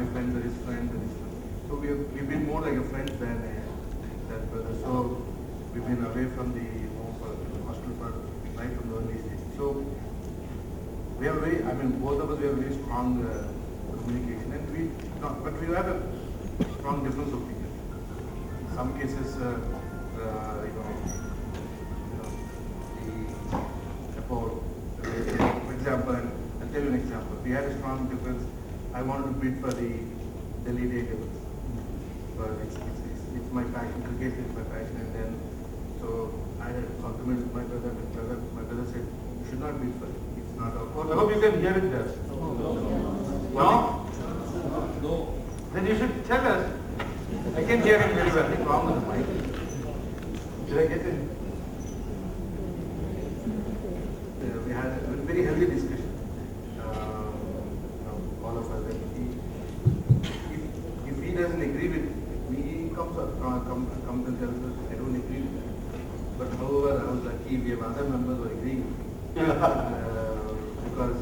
my friend, there is friend, there is friend. So we've been more like a friend than that brother. So we've been away from the home for the hostel for right from the early stage. So we have very, I mean, both of us we have very strong communication, and but we have a strong difference of opinion. In some cases, for example, I'll tell you an example. We had a strong difference. I wanted to bid for the Delhi Daredevils. But it's my passion, cricket is my passion, and then so I had an argument with my brother. My brother said, you should not bid for it. It's not our court. I hope you can hear it there. No? No. Then you should tell us. I can hear him very well. What's wrong with the mic? Did I get it? We had a very healthy discussion. All of us. If he doesn't agree with it, he comes and tells us, I don't agree with that. But however, I was lucky we have other members who are agreeing. Because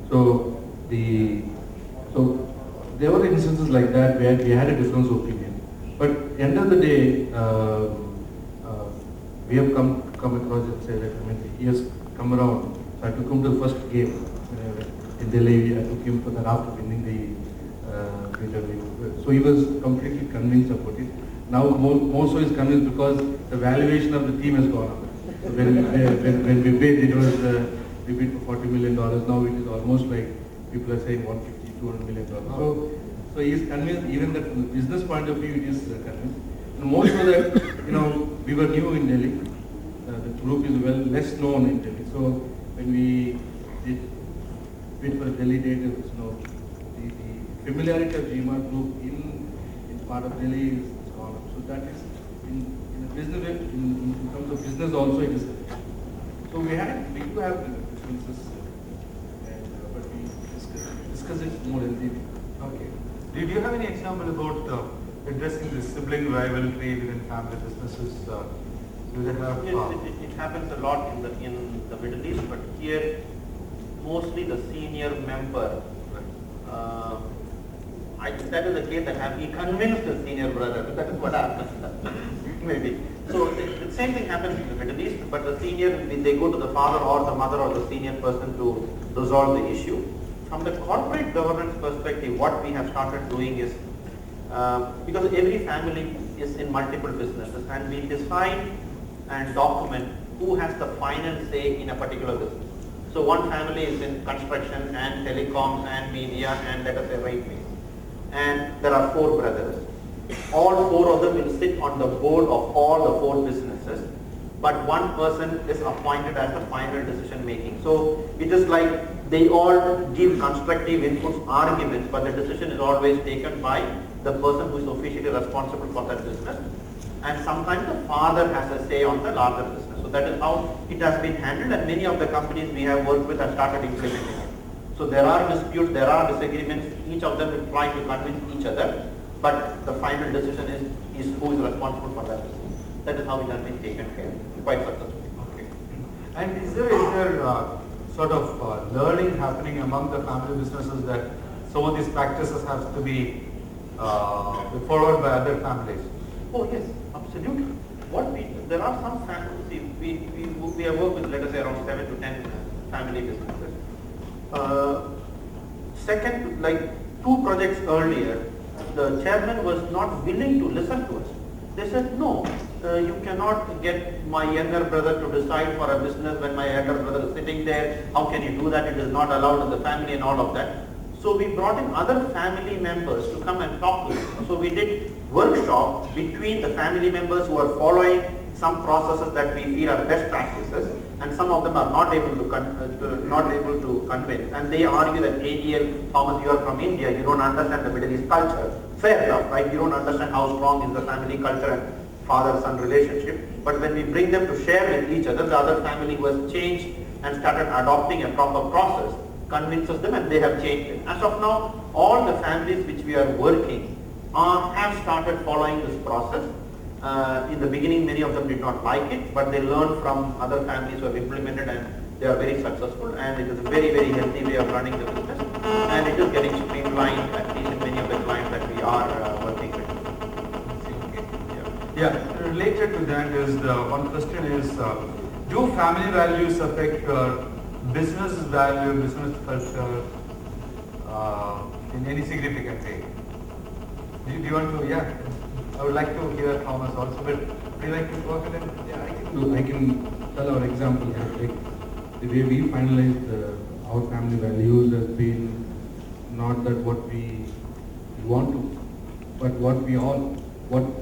so there were instances like that where we had a difference of opinion. But at the end of the day, we have come across and said that, I mean, he has come around. So I took him to the first game in Delhi. I took him for that after winning the interview. So he was completely convinced about it. Now more so is convinced because the valuation of the team has gone up. So when we bid, it was we bid for $40 million. Now it is almost like people are saying $150, $200 million. So he is convinced, even that from the business point of view, it is convinced. And more so that we were new in Delhi. The group is less known in Delhi. So when we did bid for the Delhi Daredevils, the familiarity of GMR Group in part of Delhi is gone up. So that is in a business in terms of business also it is. So we do have differences, but we discuss it more healthily. Okay. Did you have any example about addressing the sibling rivalry within family businesses? Do they have? It happens a lot in the Middle East, but here mostly the senior member. That is the case that he convinced the senior brother. That is what happens. Maybe. So the same thing happens in the Middle East, but the senior, they go to the father or the mother or the senior person to resolve the issue. From the corporate governance perspective, what we have started doing is, because every family is in multiple businesses, and we decide and document who has the final say in a particular business. So one family is in construction and telecoms and media and let us say railways. And there are 4 brothers. All 4 of them will sit on the board of all the 4 businesses, but one person is appointed as the final decision making. So it is like they all give constructive inputs, arguments, but the decision is always taken by the person who is officially responsible for that business. And sometimes the father has a say on the larger business. So that is how it has been handled, and many of the companies we have worked with have started implementing it. So there are disputes, there are disagreements, each of them will try to convince each other, but the final decision is who is responsible for that business. That is how it has been taken care of, quite successfully. Okay. And is there sort of learning happening among the family businesses that some of these practices have to be followed by other families? Oh yes, absolutely. There are some families, we have worked with, let us say, around 7 to 10 family businesses. Second, like 2 projects earlier, the chairman was not willing to listen to us. They said, no, you cannot get my younger brother to decide for a business when my elder brother is sitting there. How can you do that? It is not allowed in the family and all of that. So we brought in other family members to come and talk to us. So we did workshops between the family members who are following some processes that we feel are best practices, and some of them are not able to convince. And they argue that ADL, Thomas, you are from India, you don't understand the Middle East culture. Fair enough, right? You don't understand how strong is the family culture and father-son relationship. But when we bring them to share with each other, the other family who has changed and started adopting a proper process convinces them, and they have changed it. As of now, all the families which we are working have started following this process, In the beginning, many of them did not like it, but they learned from other families who have implemented, and they are very successful, and it is a very, very healthy way of running the business, and it is getting streamlined, at least in many of the clients that we are working with. Yeah, related to that is one question is, do family values affect business value, business culture in any significant way? Do you want to, yeah, I would like to hear Thomas also, but would you like to go ahead and? Yeah, I can tell our example here. Like the way we finalized our family values has been not that what we want to, but what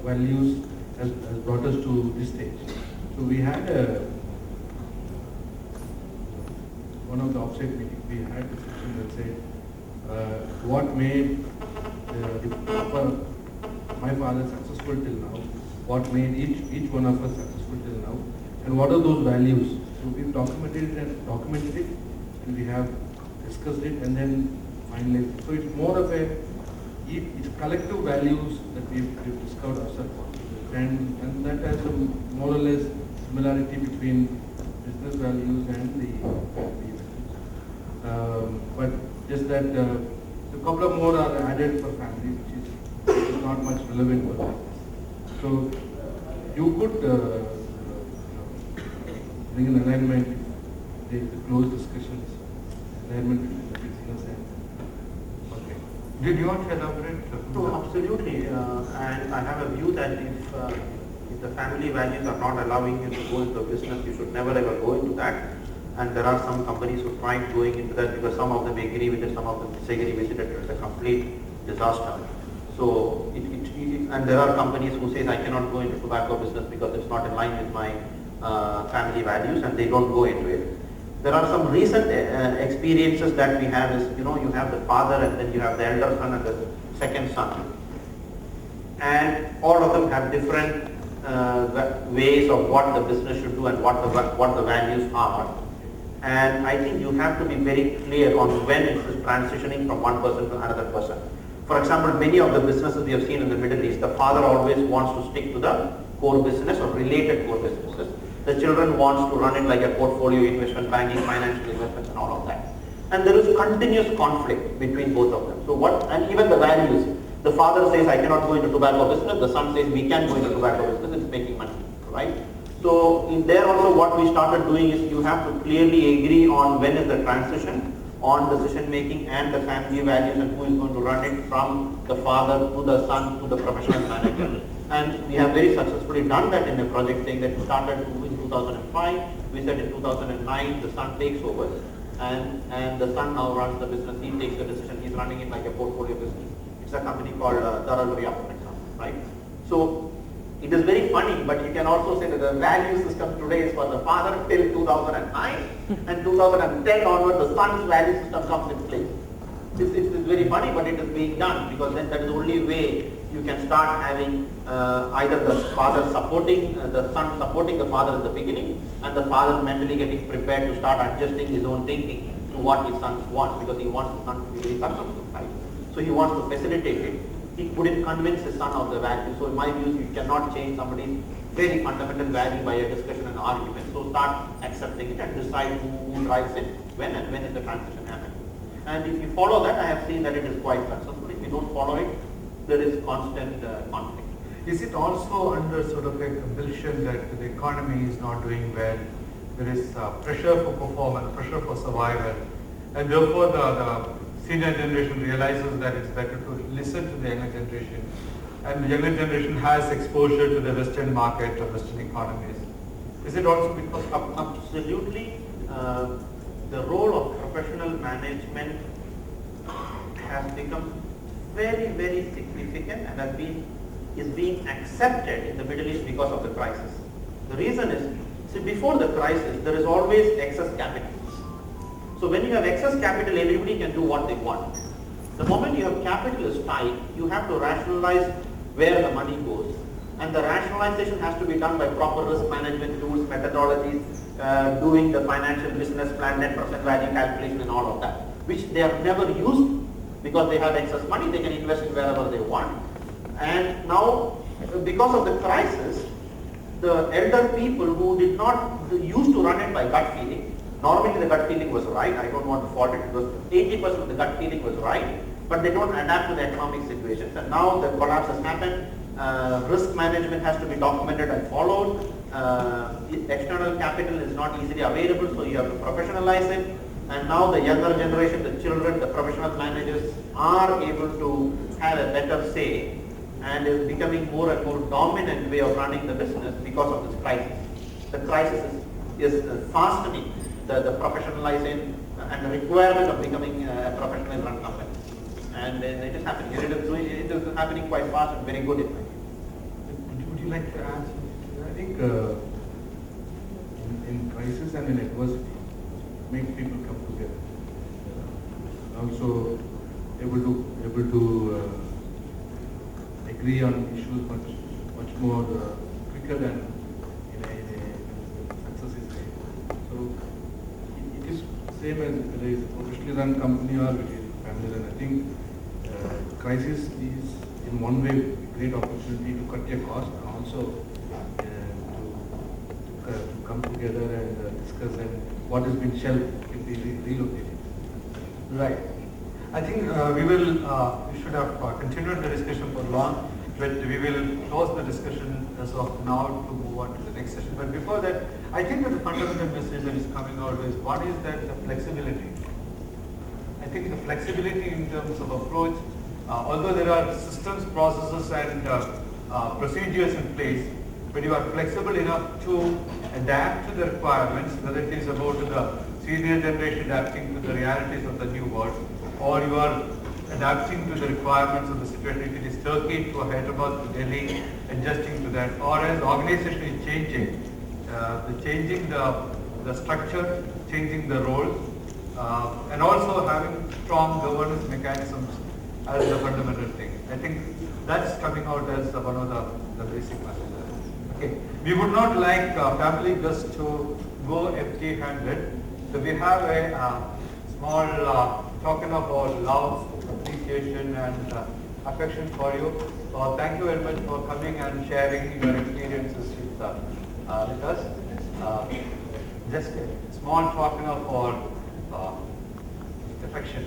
values has brought us to this stage. So we had one of the offsite meetings, we had a discussion that said what made my father successful till now, what made each one of us successful till now, and what are those values. So we've documented it, and we have discussed it, and then finalized. So it's more of it's collective values that we've discovered ourselves, and that has a more or less similarity between business values and the values. But just that a couple of more are added for family, which is not much relevant for that. So you could bring an alignment, the close discussions, alignment between the business and. Okay. Did you want to elaborate? No, absolutely, and I have a view that if the family values are not allowing you to go into a business, you should never ever go into that. And there are some companies who tried going into that because some of them agree with it, some of them disagree with it. It's a complete disaster. So, and there are companies who say I cannot go into tobacco business because it's not in line with my family values, and they don't go into it. There are some recent experiences that we have is, you have the father, and then you have the elder son and the second son. And all of them have different ways of what the business should do and what the values are. And I think you have to be very clear on when it is transitioning from one person to another person. For example, many of the businesses we have seen in the Middle East, the father always wants to stick to the core business or related core businesses. The children wants to run it like a portfolio, investment banking, financial investments, and all of that. And there is continuous conflict between both of them. So and even the values, the father says I cannot go into tobacco business, the son says we can go into tobacco business, it's making money, right? So in there also what we started doing is you have to clearly agree on when is the transition on decision making and the family values and who is going to run it from the father to the son to the professional manager. And we have very successfully done that in a project saying that we started in 2005, we said in 2009 the son takes over and the son now runs the business, he takes the decision, he's running it like a portfolio business. It's a company called Daraluriya, for example, right? So it is very funny, but you can also say that the value system today is for the father till 2009 and 2010 onward the son's value system comes in place. It's very funny, but it is being done because then that is the only way you can start having either the father supporting, the son supporting the father at the beginning and the father mentally getting prepared to start adjusting his own thinking to what his sons want because he wants his son to be very successful, right? So he wants to facilitate it. He couldn't convince his son of the value. So in my view, you cannot change somebody's very fundamental value by a discussion and argument. So start accepting it and decide who drives it, when and when is the transition happening. And if you follow that, I have seen that it is quite successful. If you don't follow it, there is constant conflict. Is it also under sort of a compulsion that the economy is not doing well? There is pressure for performance, pressure for survival, and therefore the senior generation realizes that it's better to listen to the younger generation, and the younger generation has exposure to the Western market or Western economies. Is it also because absolutely the role of professional management has become very, very significant and is being accepted in the Middle East because of the crisis. The reason is, see, before the crisis, there is always excess capital. So when you have excess capital, everybody can do what they want. The moment you have capital is tight, you have to rationalize where the money goes. And the rationalization has to be done by proper risk management tools, methodologies, doing the financial business plan, net present value calculation and all of that, which they have never used because they have excess money, they can invest in wherever they want. And now because of the crisis, the elder people who did not used to run it by gut feeling. Normally the gut feeling was right. I don't want to fault it because 80% of the gut feeling was right, but they don't adapt to the economic situations. And now the collapse has happened. Risk management has to be documented and followed. External capital is not easily available, so you have to professionalize it. And now the younger generation, the children, the professional managers are able to have a better say and is becoming more and more dominant way of running the business because of this crisis. The crisis is fastening the professionalizing and the requirement of becoming a professional run company. And it is happening. It is happening quite fast and very good in my view. Would you like to add? I think in crisis and in adversity, make people come together. Also able to agree on issues much more quicker than in a success is made. So it is same as whether it's a professionally run company or it is family run. I think crisis is in one way a great opportunity to cut your cost and also to come together and discuss and what has been shelved can be relocated. Right. I think we should have continued the discussion for long, but we will close the discussion as of now to move on to the next session. But before that, I think that the fundamental message that is coming out is what is that the flexibility. I think the flexibility in terms of approach, although there are systems, processes and procedures in place, but you are flexible enough to adapt to the requirements, whether it is about the senior generation adapting to the realities of the new world, or you are adapting to the requirements of the situation. If it is Turkey to Hyderabad to Delhi, adjusting to that, or as organization is changing, changing the structure, changing the roles, and also having strong governance mechanisms as the fundamental thing. I think that's coming out as one of the basic messages. Okay. We would not like family guests to go empty-handed, so we have a small token of our love, appreciation and affection for you. Thank you very much for coming and sharing your experiences with us. Just a small token of our affection.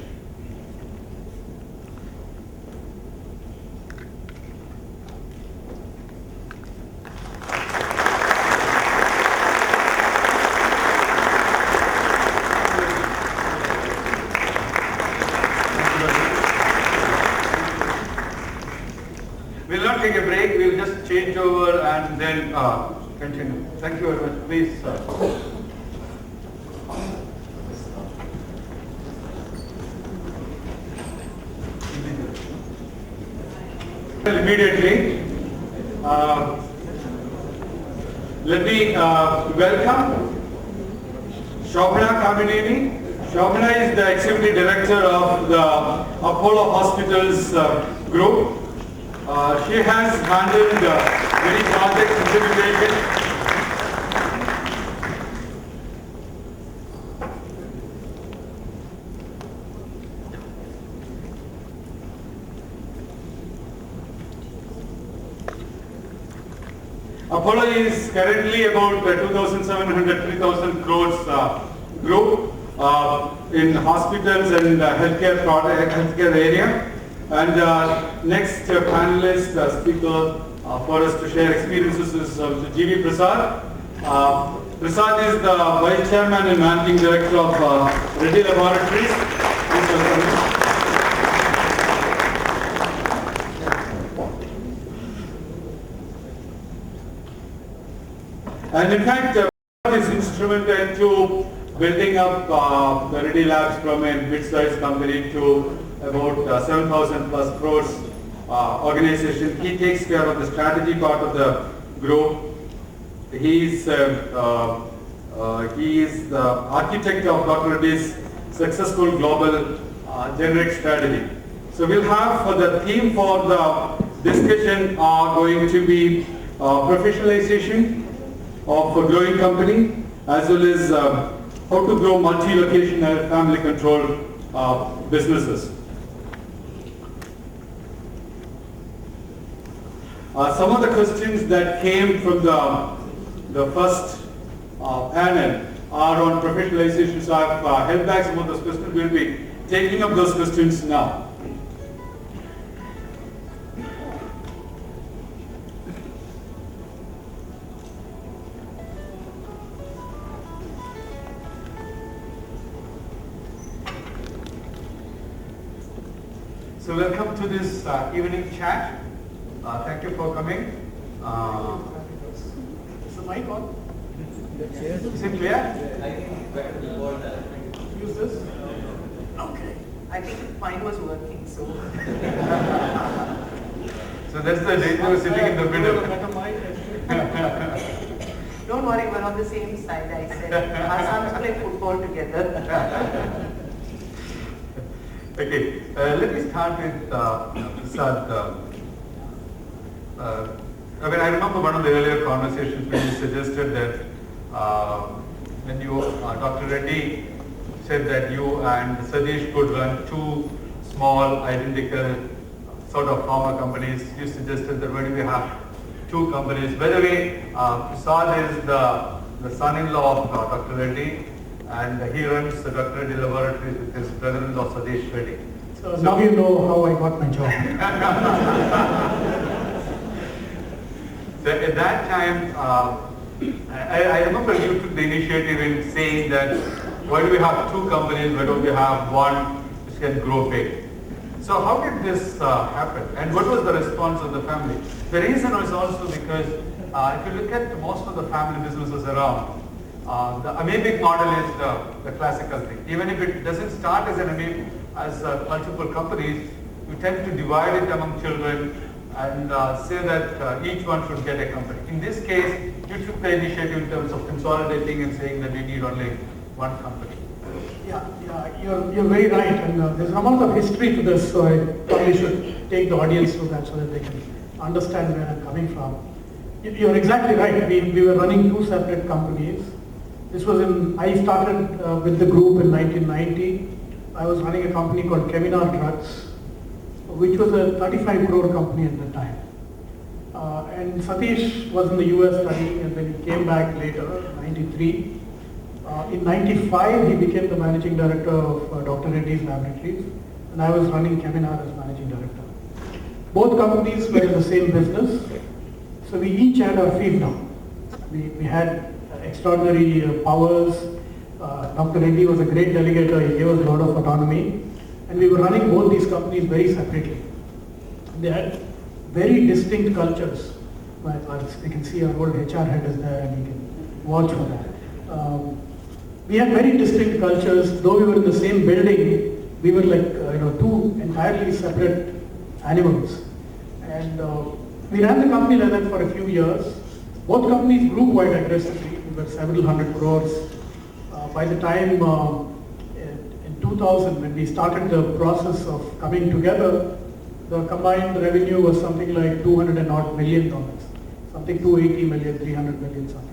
We'll not take a break, we'll just change over and then continue. Thank you very much. Please. Immediately, let me welcome Shobhana Kamineni. Shobhana is the Executive Director of the Apollo Hospitals Group. She has handled many projects in integration. Apollo is currently about 2,700-3,000 crores group in hospitals and healthcare area. And next panelist speaker for us to share experiences is G.V. Prasad. Prasad is the Vice Chairman and Managing Director of Reddy Laboratories. And in fact, is instrumental to building up the Reddy Labs from a mid-sized company to about 7,000 plus crores organization. He takes care of the strategy part of the group. He is the architect of Dr. Reddy's successful global generic strategy. So we'll have for the theme for the discussion are going to be professionalization of a growing company, as well as how to grow multi-location and family-controlled businesses. Some of the questions that came from the first panel are on professionalization. So I've held back some of those questions. We'll be taking up those questions now. So welcome to this evening chat. Thank you for coming. Is the mic on? Is it clear? I think better before that. Use this. Okay. I think mine was working, so. So that's the danger of sitting in the middle. Don't worry, we're on the same side, I said. Our sons play football together. Okay, let me start with Prasad. I remember one of the earlier conversations when you suggested that when you, Dr. Reddy said that you and Satish could run two small identical sort of pharma companies. You suggested that why do we have two companies? By the way, Prasad is the son-in-law of Dr. Reddy, and he runs the Dr. Reddy Laboratories with his brother-in-law Satish Reddy. So now you know how I got my job. So at that time, I remember you took the initiative in saying that why do we have two companies, why don't we have one which can grow big? So how did this happen, and what was the response of the family? The reason was also because if you look at most of the family businesses around, the Amoebic model is the classical thing. Even if it doesn't start as multiple companies, you tend to divide it among children and say that each one should get a company. In this case, you took the initiative in terms of consolidating and saying that we need only one company. Yeah, you're very right, and there's an amount of history to this, so I probably should take the audience through that so that they can understand where I'm coming from. You're exactly right. We were running two separate companies. This was I started with the group in 1990. I was running a company called Keminar Drugs, which was a 35 crore company at the time. And Satish was in the US studying, and then he came back later, 93. In 95, he became the managing director of Dr. Reddy's Laboratories, and I was running Keminar as managing director. Both companies were in the same business, so we each had our field now. We had extraordinary powers. Dr. Reddy was a great delegator, he gave us a lot of autonomy, and we were running both these companies very separately. They had very distinct cultures. You can see our old HR head is there, and you can watch for that. We had very distinct cultures. Though we were in the same building, we were like two entirely separate animals. And we ran the company like that for a few years. Both companies grew quite aggressively. We were several hundred crores. By the time in 2000, when we started the process of coming together, the combined revenue was something like $200 million, something 280 million, 300 million, something.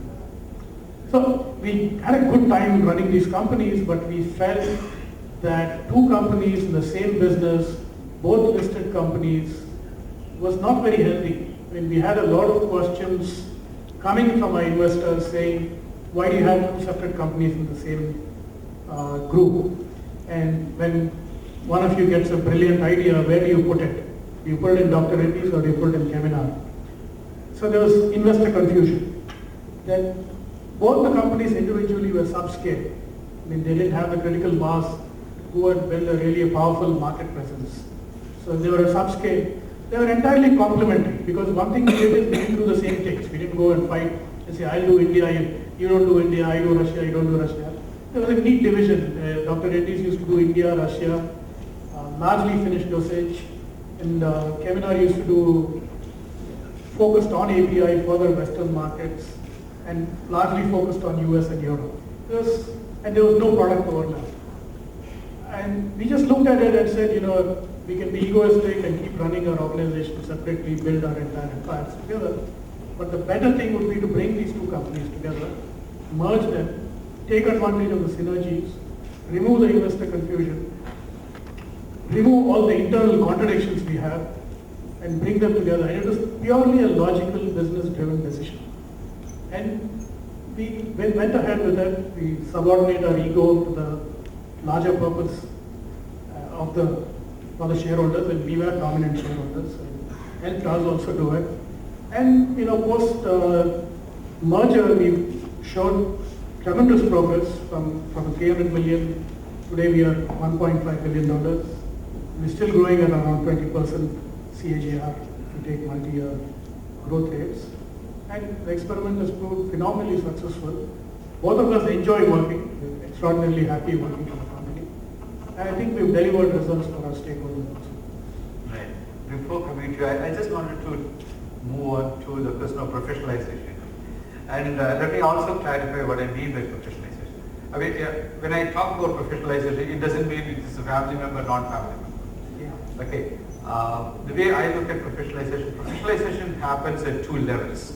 So we had a good time running these companies, but we felt that two companies in the same business, both listed companies, was not very healthy. I mean, we had a lot of questions coming from our investors saying, why do you have two separate companies in the same group? And when one of you gets a brilliant idea, where do you put it? Do you put it in Dr. Reddy's or do you put it in Keminar? So there was investor confusion. Then both the companies individually were subscale. I mean, they didn't have the critical mass to go and build a really powerful market presence. So they were a subscale. They were entirely complementary, because one thing we did is we didn't do the same things. We didn't go and fight and say, I'll do India, you don't do India, I do Russia, you don't do Russia. There was a neat division. Dr. Reddy's used to do India, Russia, largely finished dosage, and Keminar used to do focused on API for the Western markets, and largely focused on US and Europe. There was no product overlap. And we just looked at it and said, we can be egoistic and keep running our organization separately, build our entire empires together. But the better thing would be to bring these two companies together, merge them, take advantage of the synergies, remove the investor confusion, remove all the internal contradictions we have, and bring them together. And it was purely a logical, business-driven decision. And we went ahead with that. We subordinate our ego to the larger purpose for the shareholders, and we were dominant shareholders, and helped us also do it. And post merger, we showed tremendous progress from 300 million. Today we are $1.5 billion. We're still growing at around 20% CAGR if you take multi-year growth rates. And the experiment has proved phenomenally successful. Both of us enjoy working. We're extraordinarily happy working for the company. And I think we've delivered results for our stakeholders also. Right. Before coming to you, I just wanted to move on to the question of professionalization. And let me also clarify what I mean by professionalization. I mean, when I talk about professionalization, it doesn't mean it is a family member, non-family member. Yeah. Okay. The way I look at professionalization happens at two levels.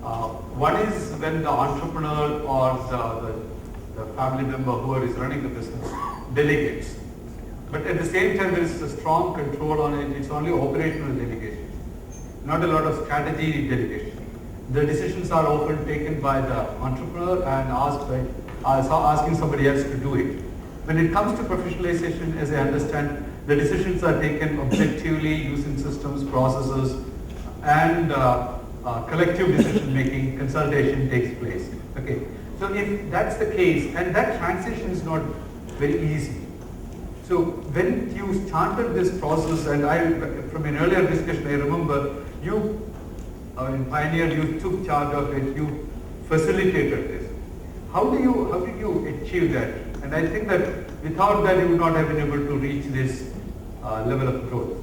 One is when the entrepreneur or the family member who is running the business delegates. But at the same time, there is a strong control on it. It's only operational delegation, not a lot of strategy delegation. The decisions are often taken by the entrepreneur and asking somebody else to do it. When it comes to professionalization, as I understand, the decisions are taken objectively using systems, processes, and collective decision making, consultation takes place. Okay. So if that's the case, and that transition is not very easy. So when you started this process, and from an earlier discussion, I remember you pioneered, you took charge of it, you facilitated this. How did you achieve that? And I think that without that, you would not have been able to reach this level of growth.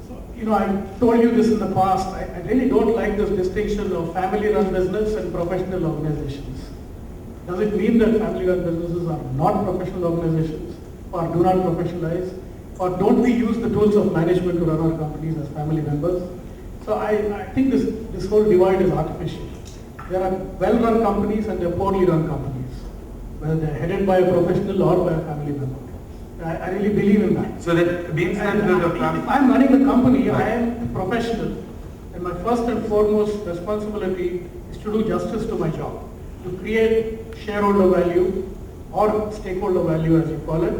So, I told you this in the past. I really don't like this distinction of family-run business and professional organizations. Does it mean that family-run businesses are not professional organizations, or do not professionalize, or don't we use the tools of management to run our companies as family members? So I think this whole divide is artificial. There are well-run companies and there are poorly run companies, whether they're headed by a professional or by a family member. I really believe in that. So that means that If I'm running the company, I am a professional, and my first and foremost responsibility is to do justice to my job, to create shareholder value or stakeholder value, as you call it,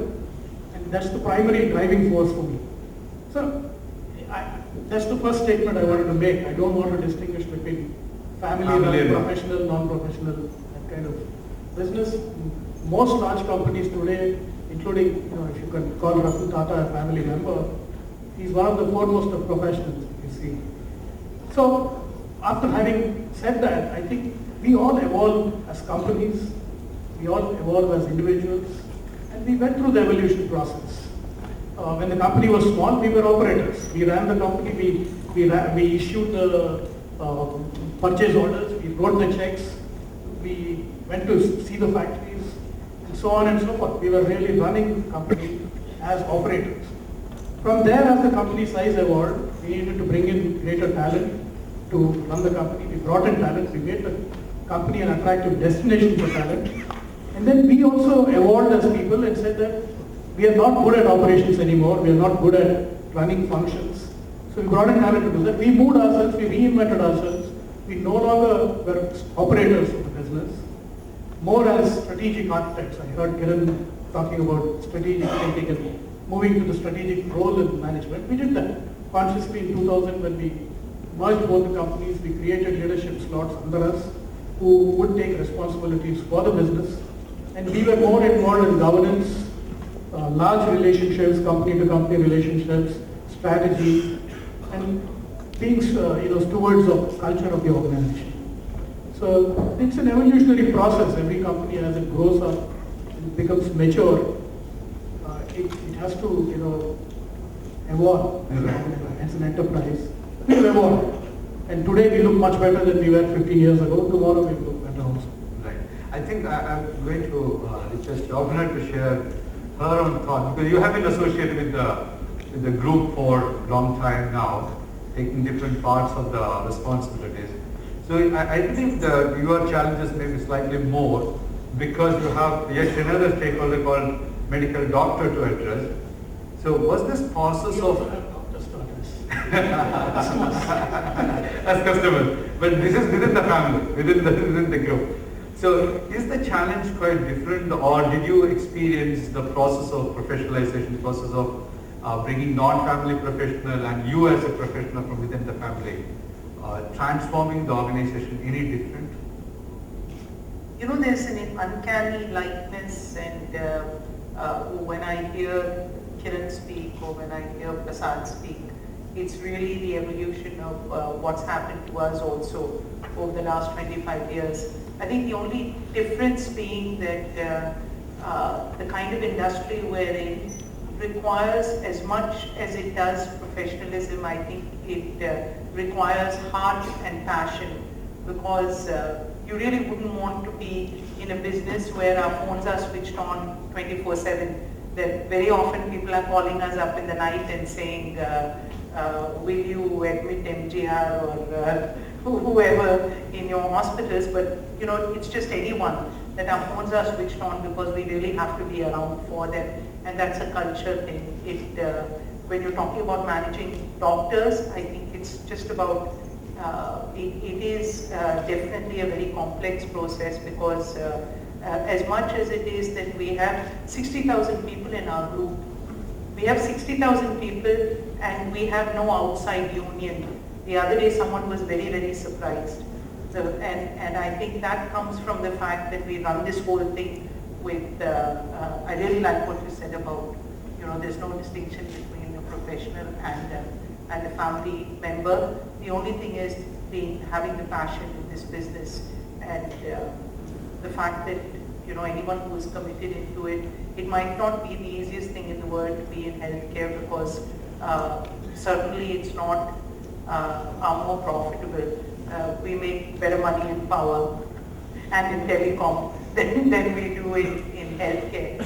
and that's the primary driving force for me. So that's the first statement I wanted to make. I don't want to distinguish between family, professional, non-professional, that kind of business. Most large companies today, including, if you can call Ratan Tata a family member, he's one of the foremost of professionals, you see. So after having said that, I think we all evolve as companies, we all evolve as individuals, and we went through the evolution process. When the company was small, we were operators. We ran the company, we issued the purchase orders, we wrote the checks, we went to see the factories, and so on and so forth. We were really running the company as operators. From there, as the company size evolved, we needed to bring in greater talent to run the company. We brought in talent, we made the company an attractive destination for talent. And then we also evolved as people and said that we are not good at operations anymore, we are not good at running functions. So we brought in talent to do that. We moved ourselves, we reinvented ourselves. We no longer were operators of the business, more as strategic architects. I heard Kiran talking about strategic thinking and moving to the strategic role in management. We did that consciously in 2000 when we merged both the companies. We created leadership slots under us who would take responsibilities for the business. And we were more involved in governance, large relationships, company-to-company relationships, strategy, and being stewards of culture of the organization. So it's an evolutionary process. Every company, as it grows up and becomes mature, it has to evolve as an enterprise. We've evolved. And today we look much better than we were 15 years ago. Tomorrow we look better also. Right. I think I'm going to request Jogna to share her own thoughts, because you have been associated with the group for a long time now, taking different parts of the responsibilities. So I think that your challenges may be slightly more because you have yet another stakeholder called medical doctor to address. So was this process We of... also have doctors to address. as customers. But this is within the family, within the group. So is the challenge quite different, or did you experience the process of professionalization, process of bringing non-family professional and you as a professional from within the family, transforming the organization any different? You know, there's an uncanny likeness, and when I hear Kiran speak or when I hear Prasad speak, it's really the evolution of what's happened to us also over the last 25 years. I think the only difference being that the kind of industry we're in requires, as much as it does professionalism, I think it requires heart and passion, because you really wouldn't want to be in a business where our phones are switched on 24/7. That very often people are calling us up in the night and saying, will you admit MGR or whoever in your hospitals, but you know, it's just anyone, that our phones are switched on because we really have to be around for them, and that's a culture thing. When you're talking about managing doctors, I think it's just about, it is definitely a very complex process, because as much as it is that we have 60,000 people in our group, we have 60,000 people and we have no outside union. The other day someone was very, very surprised. So, and I think that comes from the fact that we run this whole thing with, I really like what you said about, you know, there's no distinction between the professional and the family member. The only thing is having the passion in this business, and the fact that, you know, anyone who is committed into it, it might not be the easiest thing in the world to be in healthcare, because certainly it's not more profitable. We make better money in power and in telecom than we do in healthcare.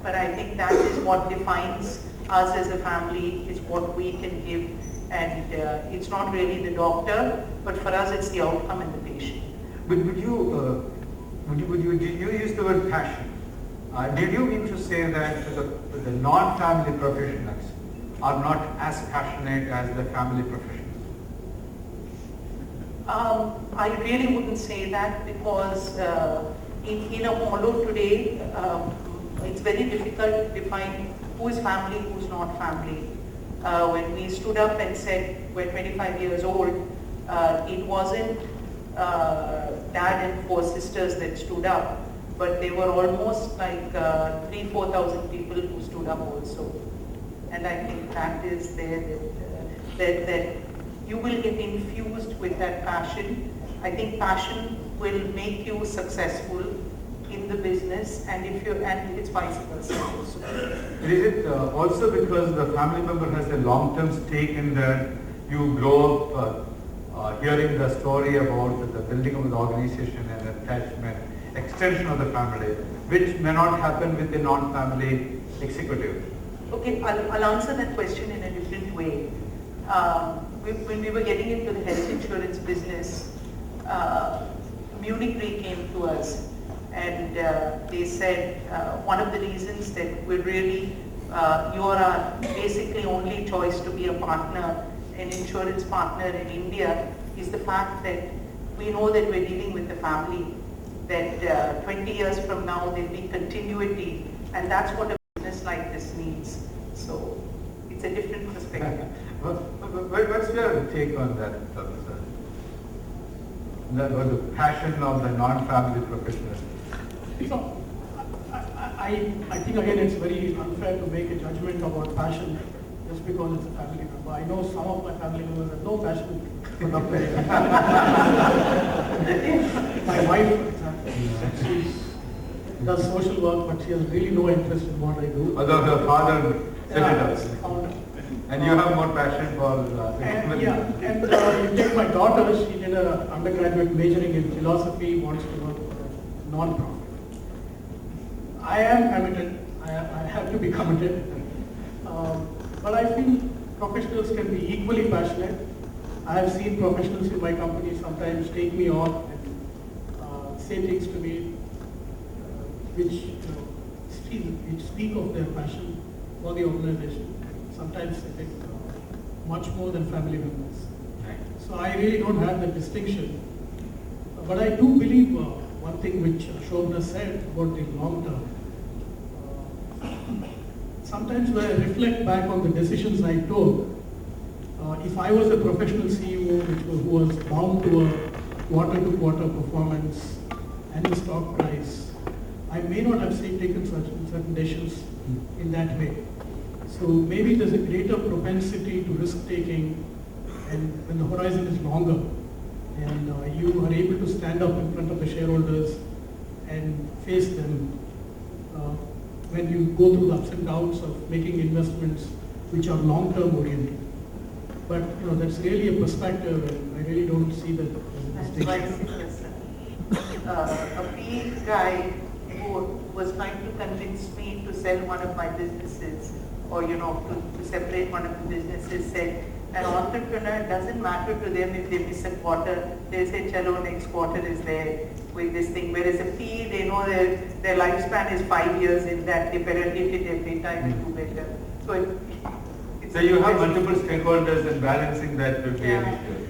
But I think that is what defines us as a family, is what we can give, and it's not really the doctor, but for us it's the outcome and the patient. But did you use the word passion? Did you mean to say that the non-family professionals are not as passionate as the family professionals? I really wouldn't say that, because in a model today, it's very difficult to define who is family, who's not family. When we stood up and said we're 25 years old, it wasn't dad and 4 sisters that stood up, but they were almost like 3,000-4,000 people who stood up also. And I think that is there, that you will get infused with that passion. I think passion will make you successful in the business, and it's vice versa also. Is it also because the family member has a long-term stake in that? You grow up hearing the story about the building of the organization and attachment, extension of the family, which may not happen with a non-family executive. Okay, I'll answer that question in a different way. When we were getting into the health insurance business, Munich Re came to us, and they said one of the reasons that we're really, you are our basically only choice to be a partner, an insurance partner in India, is the fact that we know that we're dealing with the family, that 20 years from now there'll be continuity, and that's what a business like this needs. So it's a different perspective. What's your take on that, sir? The passion of the non-family professionals. So, I think again it's very unfair to make a judgment about passion just because it's a family member. I know some of my family members have no passion for doctoring. My wife, for example, she does social work, but she has really no interest in what I do. Although her father set it up. Founder. And you have more passion for And you take my daughter, she did an undergraduate majoring in philosophy, wants to work for a non-profit. I am committed, I have to be committed, but I feel professionals can be equally passionate. I have seen professionals in my company sometimes take me on and say things to me which speak of their passion for the organization. Sometimes I think much more than family members. Right. So I really don't have that distinction. But I do believe one thing which Shobna said about the long term. Sometimes when I reflect back on the decisions I took, if I was a professional CEO who was bound to a quarter-to-quarter performance and the stock price, I may not have taken certain decisions in that way. So maybe there's a greater propensity to risk-taking, and when the horizon is longer, and you are able to stand up in front of the shareholders and face them when you go through the ups and downs of making investments which are long-term oriented. But that's really a perspective, and I really don't see that as a distinction. A PE guy who was trying to convince me to sell one of my businesses, or to separate one of the businesses, said an entrepreneur, doesn't matter to them if they miss a quarter, they say, chalo, next quarter is there with this thing. Whereas a PE, they know their lifespan is 5 years, in that they better hit it every time and do better. So So you have multiple stakeholders, and balancing that will be an issue.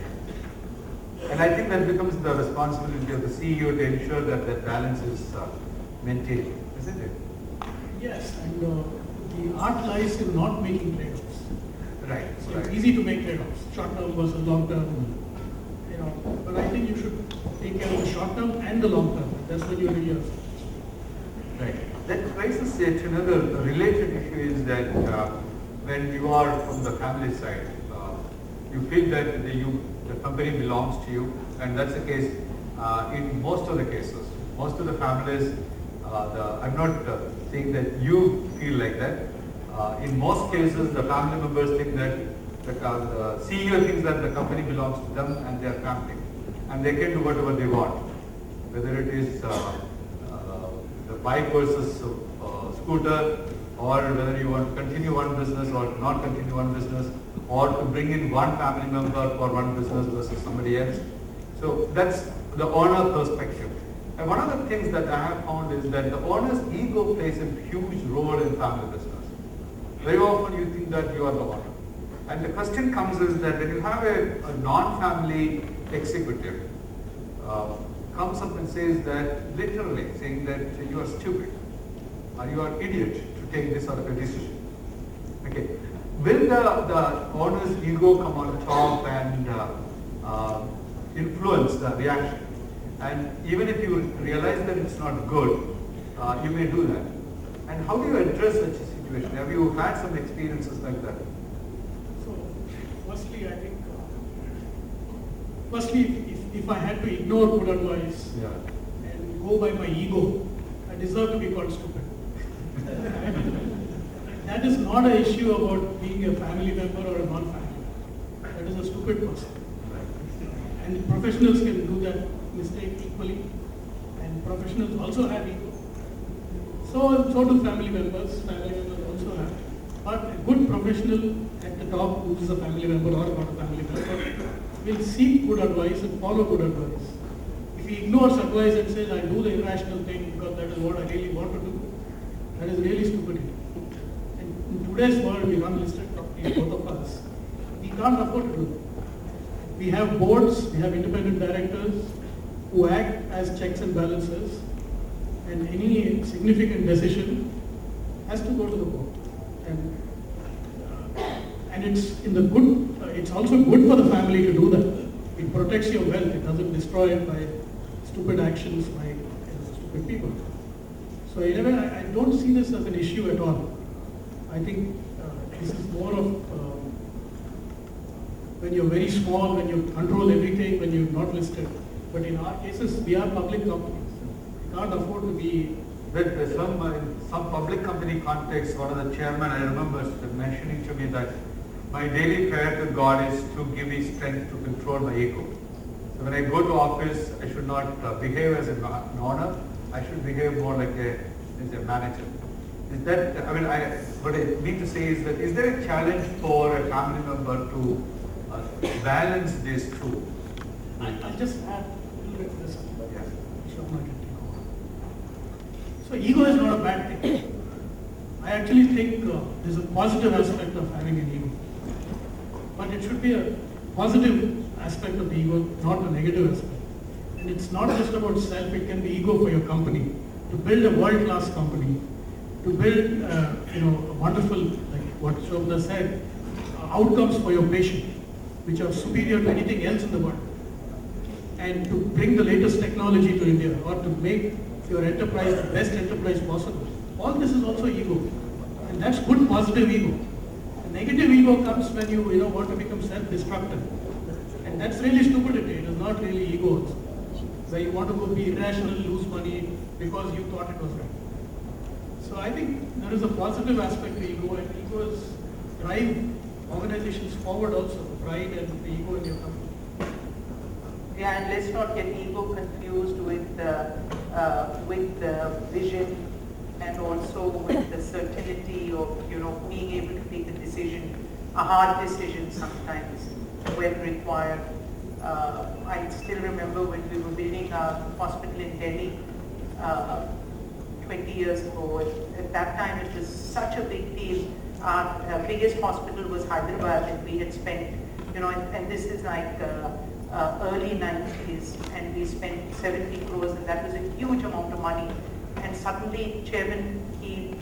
And I think that becomes the responsibility of the CEO to ensure that that balance is maintained, isn't it? Yes, and the art lies in not making trade-offs. Right. So it's easy to make trade-offs, short-term versus long-term. But I think you should take care of the short-term and the long-term. That's what you really have. Right. That raises yet another related issue, is that when you are from the family side, you feel that the company belongs to you, and that's the case in most of the cases. Most of the families, I'm not saying that you feel like that. In most cases, the family members think that the CEO thinks that the company belongs to them and their family, and they can do whatever they want, whether it is the bike versus scooter, or whether you want to continue one business or not continue one business, or to bring in one family member for one business versus somebody else. So that's the owner perspective. And one of the things that I have found is that the owner's ego plays a huge role in family business. Very often you think that you are the owner. And the question comes is that when you have a non-family executive comes up and says that, literally saying that you are stupid or you are idiot to take this sort of a decision. Okay. Will the owner's ego come on top and influence the reaction? And even if you realize that it's not good, you may do that. And how do you address such a situation? Have you had some experiences like that? So, firstly, I think, if I had to ignore good advice and go by my ego, I deserve to be called stupid. That is not an issue about being a family member or a non-family. That is a stupid person. And professionals can do that mistake equally, and professionals also have ego. So do family members. Family members also have. But a good professional at the top, who is a family member or not a family member, will seek good advice and follow good advice. If he ignores advice and says, I do the irrational thing because that is what I really want to do, that is really stupidity. And in today's world, we run listed companies, both of us. We can't afford to do it. We have boards, we have independent directors who act as checks and balances, and any significant decision has to go to the board. And it's in the good. It's also good for the family to do that. It protects your wealth. It doesn't destroy it by stupid actions by stupid people. So anyway, I don't see this as an issue at all. I think this is more of when you're very small, when you control everything, when you're not listed. But in our cases, we are public companies. We can't afford to be. But in some public company context, one of the chairman, I remember mentioning to me that my daily prayer to God is to give me strength to control my ego. So when I go to office, I should not behave as an owner. I should behave more like as a manager. Is that, what I mean to say is that, is there a challenge for a family member to balance these two? I'll just add a little bit to this. Yes. So ego is not a bad thing. I actually think there's a positive aspect of having an ego. but it should be a positive aspect of the ego, not a negative aspect. And it's not just about self, it can be ego for your company. To build a world-class company, to build a wonderful, like what Shobna said, outcomes for your patient, which are superior to anything else in the world. And to bring the latest technology to India, or to make your enterprise the best enterprise possible. All this is also ego. And that's good positive ego. The negative ego comes when you want to become self-destructive. And that's really stupidity. It is not really ego also. Where you want to go be irrational, lose money because you thought it was right. So I think there is a positive aspect to ego, and egos drive organizations forward also, pride and the ego in your company. Yeah, and let's not get ego confused with the vision and also with the certainty of being able to take a decision, a hard decision sometimes when required. I still remember when we were building a hospital in Delhi 20 years ago. At that time it was such a big deal. Our biggest hospital was Hyderabad, and we had spent, and this is like early 90s, and we spent 70 crores, and that was a huge amount of money. And suddenly chairman, he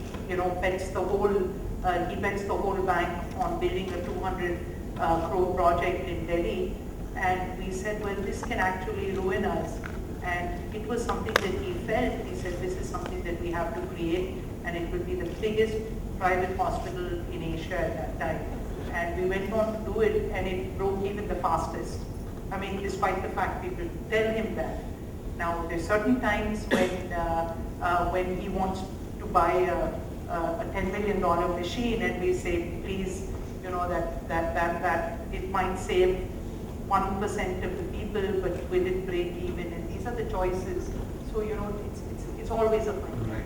bets the whole bank on building a 200 crore project in Delhi. And we said, well, this can actually ruin us. And it was something that he felt. He said, this is something that we have to create, and it will be the biggest private hospital in Asia at that time. And we went on to do it, and it broke even the fastest. I mean, despite the fact people tell him that. Now, there's certain times when he wants to buy a $10 million machine, and we say, please, that it might save 1% of the people, but will it break even? And these are the choices. So, it's always a fight. Right.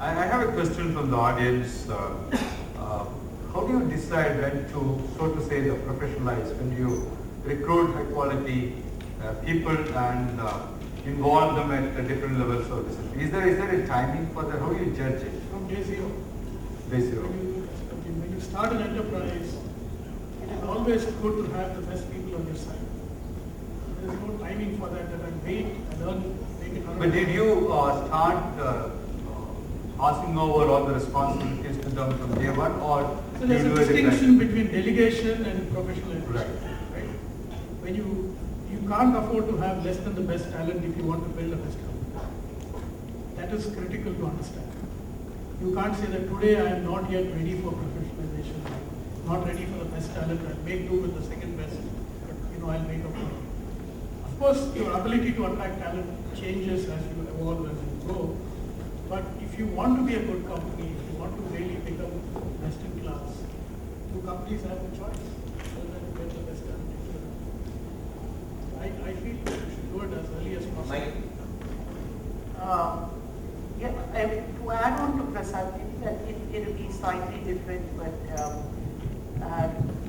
I have a question from the audience. How do you decide when to, so to say, the professionalize, when you recruit high quality people and involve them at different levels of business? Is there a timing for that? How do you judge it? From day zero. Day zero. When you start an enterprise, it is always good to have the best people on your side. There is no timing for that I wait and earn, make it 100. But did you start passing over all the responsibilities to them from day one, or So there's you a do it distinction between delegation and professionalization. Right. When you can't afford to have less than the best talent if you want to build a best company. That is critical to understand. You can't say that today I am not yet ready for professionalization, not ready for the best talent, I'll make do with the second best, but I'll make up for it. Of course, your ability to attract talent changes as you evolve, as you grow. But if you want to be a good company, if you want to really become best in class, two companies have a choice. Whether to get the best talent. I feel you should do it as early as possible. To add on to Prasad, it will be slightly different, but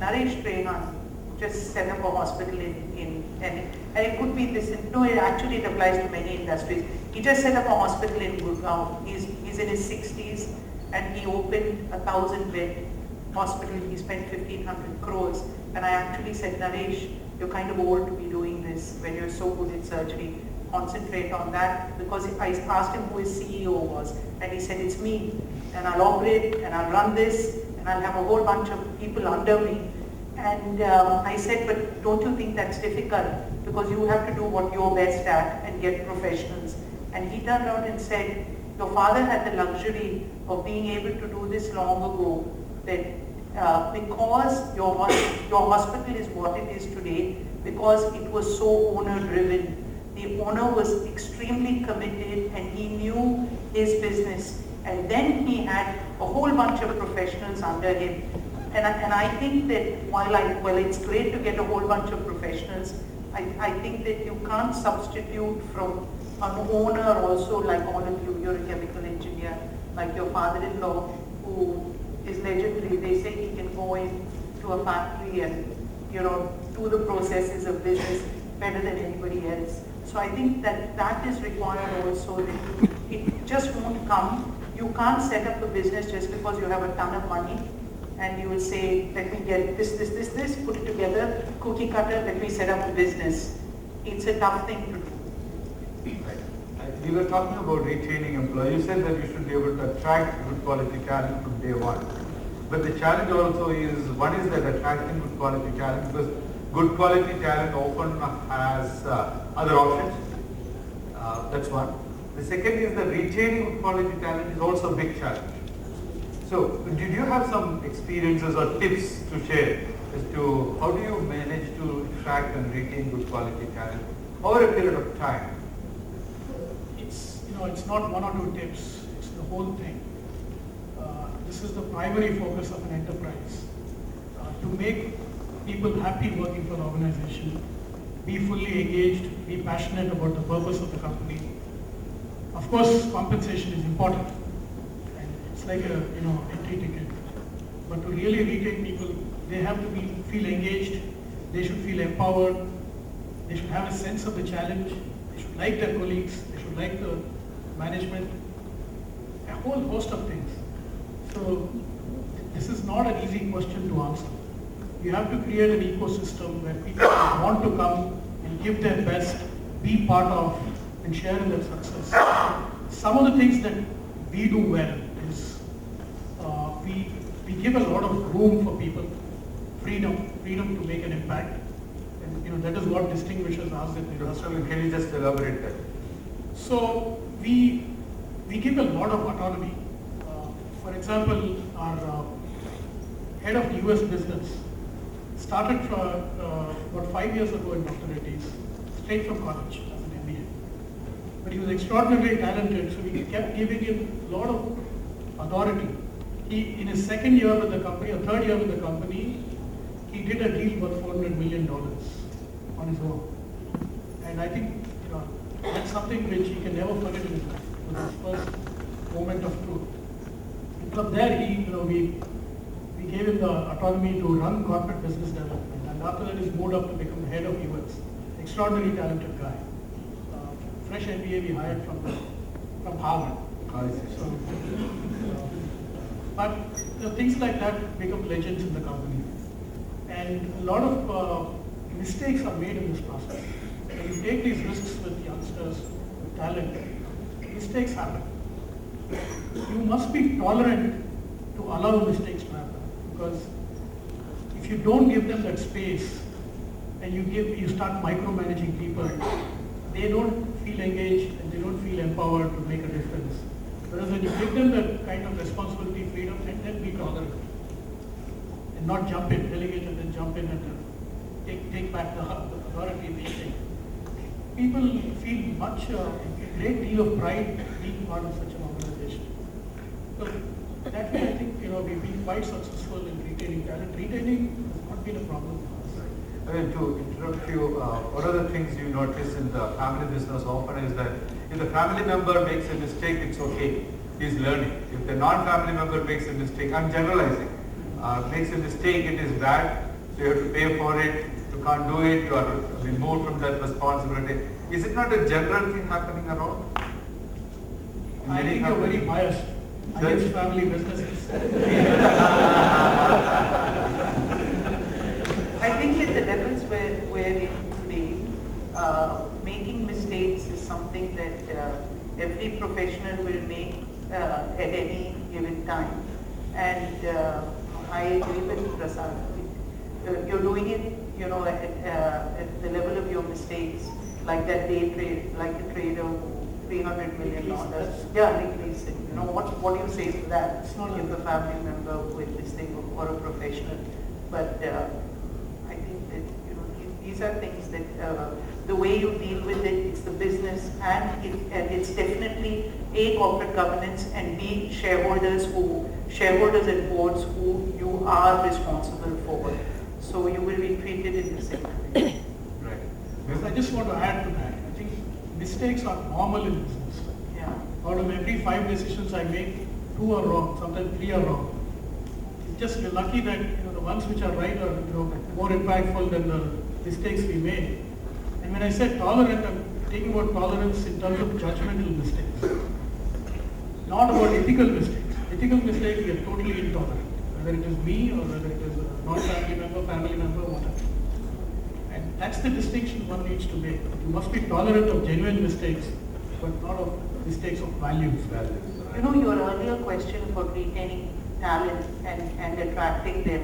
Naresh Trehan just set up a hospital in and it could be this, actually it applies to many industries. He just set up a hospital in Gurgaon. He's in his 60s, and he opened a 1,000-bed hospital. He spent 1,500 crores. And I actually said, Naresh, you're kind of old to be doing this when you're so good at surgery. Concentrate on that, because I asked him who his CEO was, and he said, it's me, and I'll operate, and I'll run this, and I'll have a whole bunch of people under me. And I said, but don't you think that's difficult? Because you have to do what you're best at and get professionals. And he turned out and said, your father had the luxury of being able to do this long ago, that because your hospital is what it is today, because it was so owner-driven. The owner was extremely committed, and he knew his business. And then he had a whole bunch of professionals under him. And I think that while it's great to get a whole bunch of professionals, I think that you can't substitute from an owner also, like all of you. You're a chemical engineer, like your father-in-law, who is legendary. They say he can go into a factory and do the processes of business better than anybody else. So I think that is required also. That it just won't come. You can't set up a business just because you have a ton of money. and you will say, let me get this, put it together, cookie cutter, let me set up the business. It's a tough thing to do. We were talking about retaining employees. You said that you should be able to attract good quality talent from day one. But the challenge also is, one is that attracting good quality talent, because good quality talent often has other options. That's one. The second is that retaining good quality talent is also a big challenge. So, did you have some experiences or tips to share as to how do you manage to attract and retain good quality talent over a period of time? It's not one or two tips, it's the whole thing. This is the primary focus of an enterprise. To make people happy working for the organization, be fully engaged, be passionate about the purpose of the company. Of course, compensation is important, and it's like a entry ticket. But to really retain people, they have to feel engaged, they should feel empowered, they should have a sense of the challenge, they should like their colleagues, they should like the management, a whole host of things. So this is not an easy question to answer. You have to create an ecosystem where people want to come and give their best, be part of, and share in their success. Some of the things that we do well is we give a lot of room for people, freedom to make an impact, and that is what distinguishes us in the industry. Can you just elaborate that? So we give a lot of autonomy. For example, our head of US business started about 5 years ago in Dr. Reddy's, straight from college as an MBA. But he was extraordinarily talented, so we kept giving him a lot of authority. In his second year with the company, or third year with the company, he did a deal worth $400 million on his own. And I think that's something which he can never forget in his life. It was his first moment of truth. And from there, we gave him the autonomy to run corporate business development. And after that, he's moved up to become the head of US. Extraordinarily talented guy. Fresh MBA we hired from Harvard. But things like that become legends in the company. And a lot of mistakes are made in this process. When you take these risks with youngsters, with talent, mistakes happen. You must be tolerant to allow mistakes to happen, because if you don't give them that space and you start micromanaging people, they don't feel engaged and they don't feel empowered to make a difference. Whereas when you give them that kind of responsibility, freedom, and then be tolerant and not jump in, delegate and then jump in and take back the authority they take. People feel a great deal of pride being part of such an organization. So that way, I think we've been quite successful in retaining talent. Retaining has not been a problem for us. I mean, to interrupt you, one of the things you notice in the family business often is that if the family member makes a mistake, it's okay. He's learning. If the non-family member makes a mistake, I'm generalizing, makes a mistake, it is bad. So you have to pay for it. You can't do it. You are removed from that responsibility. Is it not a general thing happening around? I think you're very biased against family businesses. I think at the levels where we're in today, making mistakes is something that every professional will make at any given time. And I agree with Prasad. You're doing it, at the level of your mistakes, like that day trade, like the trader who $300 million. Yeah, Nick, what do you say to that? It's not if a family member with this thing or a professional, but I think that these are things that the way you deal with it, it's the business, and it's definitely A, corporate governance, and B, shareholders and boards who you are responsible for. So you will be treated in the same way. Right. Because I just want to add to that. I think mistakes are normal in business. Yeah. Out of every 5 decisions I make, 2 are wrong, sometimes 3 are wrong. It's just we're lucky that the ones which are right are more impactful than the mistakes we made. And when I said tolerant, I'm taking about tolerance in terms of judgmental mistakes, not about ethical mistakes. Ethical mistakes we are totally intolerant. whether it is me or whether it is a non-family member, family member, whatever. And that's the distinction one needs to make. You must be tolerant of genuine mistakes, but not of mistakes of values. You know, your earlier question about retaining talent and attracting them,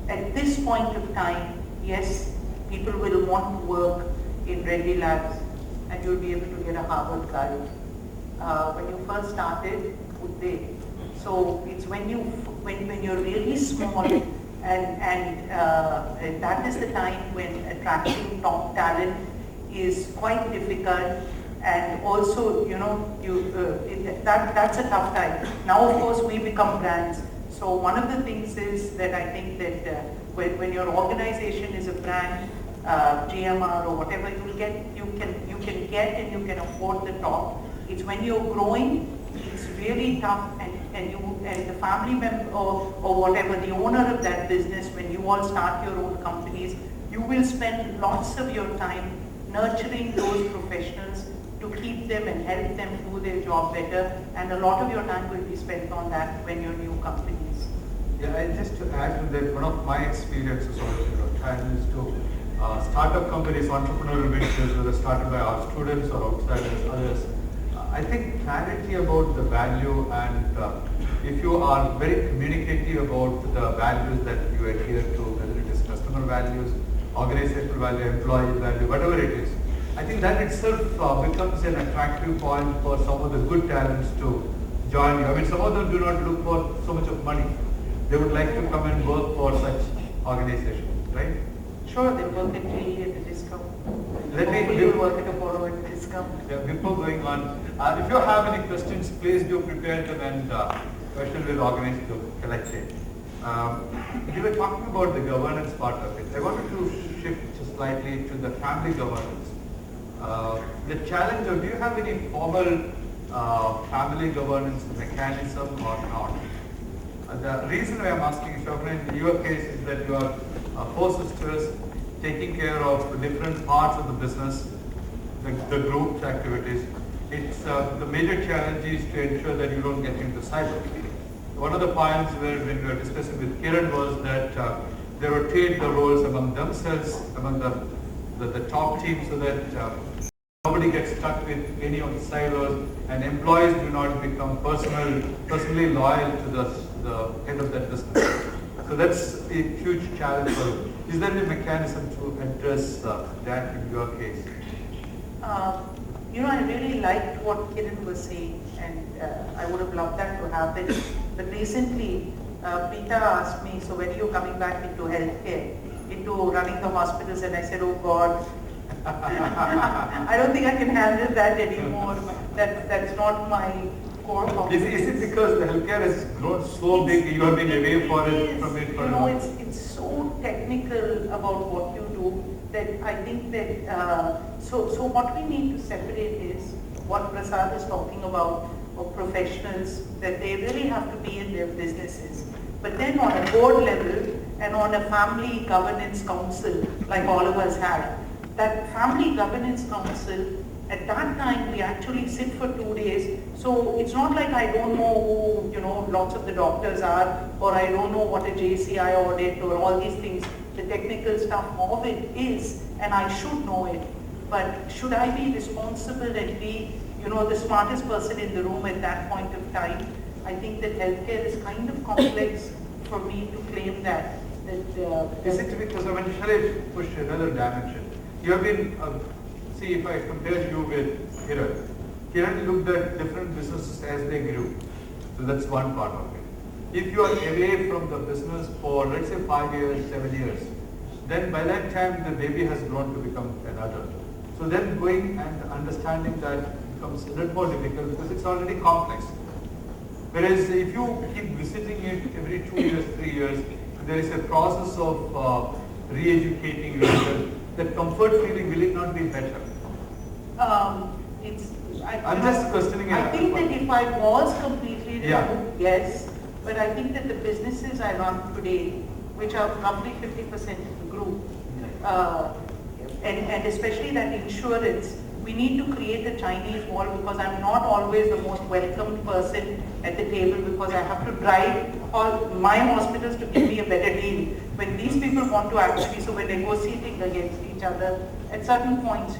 at this point of time, yes, people will want to work in Reddy Labs and you'll be able to get a Harvard guy. When you first started, would they? So it's when you're really small and that is the time when attracting top talent is quite difficult. And also, you know, that's a tough time. Now, of course, we become brands. So one of the things is that I think that when your organization is a brand, GMR or whatever, you can get and you can afford the top. It's when you're growing, it's really tough, and the family member or whatever, the owner of that business, when you all start your own companies, you will spend lots of your time nurturing those professionals to keep them and help them do their job better, and a lot of your time will be spent on that when you're new companies. Yeah, and just to add to that, one of my experiences also, trying to startup companies, entrepreneurial ventures, whether started by our students or outsiders, others. I think clarity about the value, and if you are very communicative about the values that you adhere to, whether it is customer values, organizational value, employee value, whatever it is, I think that itself becomes an attractive point for some of the good talents to join you. I mean, some of them do not look for so much of money. They would like to come and work for such organizations, right? Sure, they work at GE at a discount. Hopefully you'll work at a Apollo at a discount. Yeah, before going on, if you have any questions, please do prepare them, and question will organize to collect it. We were talking about the governance part of it. I wanted to shift slightly to the family governance. The challenge of, do you have any formal family governance mechanism or not? The reason why I'm asking, Shobana, in your case is that you are 4 sisters taking care of different parts of the business, the group's activities. It's the major challenge is to ensure that you don't get into cyber. One of the points when we were discussing with Kiran was that they rotate the roles among themselves, among the top team, so that nobody gets stuck with any of the silos, and employees do not become personally loyal to the head of that business. So that's a huge challenge for you. Is there a mechanism to address that in your case? You know, I really liked what Kiran was saying, and I would have loved that to happen. But recently, Peter asked me, so when are you coming back into healthcare, into running the hospitals? And I said, oh God, I don't think I can handle that anymore. That's not my core competence. Is it because the healthcare has grown so big, you have been away from it for you know, long? it's so technical about what you do that I think that, so what we need to separate is what Prasad is talking about, of professionals, that they really have to be in their businesses. But then on a board level and on a family governance council, like all of us had, that family governance council, at that time we actually sit for 2 days. So it's not like I don't know who, you know, lots of the doctors are, or I don't know what a JCI audit or all these things, the technical stuff of it is, and I should know it. But should I be responsible and be, you know, the smartest person in the room at that point of time? I think that healthcare is kind of complex for me to claim that. Is it because, I mean, shall I push another dimension? You have been, see, if I compare you with Kiran, Kiran looked at different businesses as they grew. So that's one part of it. If you are away from the business for, let's say, 5 years, 7 years, then by that time the baby has grown to become an adult. So then going and understanding that becomes a little more difficult because it's already complex. Whereas if you keep visiting it every 2 years, 3 years, there is a process of re-educating yourself. That comfort feeling, will it not be better? I'm just questioning it. I think that if I was completely removed, Yeah. yes, but I think that the businesses I run today, which are roughly 50% of the group, and especially that insurance, we need to create a Chinese wall because I'm not always the most welcome person at the table because I have to drive all my hospitals to give me a better deal. When these people want to actually, so we're negotiating against each other. At certain points,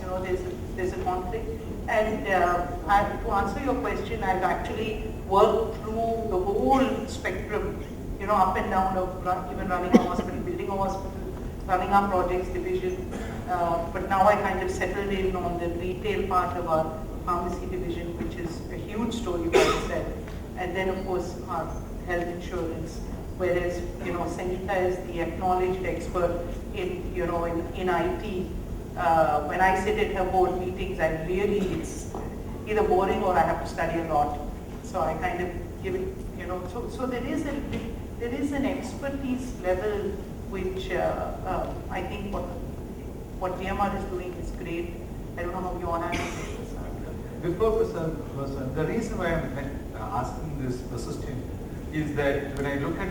there's a conflict. And to answer your question, I've actually worked through the whole spectrum, up and down of even running a hospital, building a hospital, running our projects division. But now I kind of settled in on the retail part of our pharmacy division, which is a huge story by itself. And then of course our health insurance, whereas Sangeeta is the acknowledged expert in in IT. When I sit at her board meetings, it's either boring or I have to study a lot. So I kind of give it, so there is an expertise level which I think what DMR is doing is great. I don't know how you all handle this. Before Prasan, the reason why I'm asking this question is that when I look at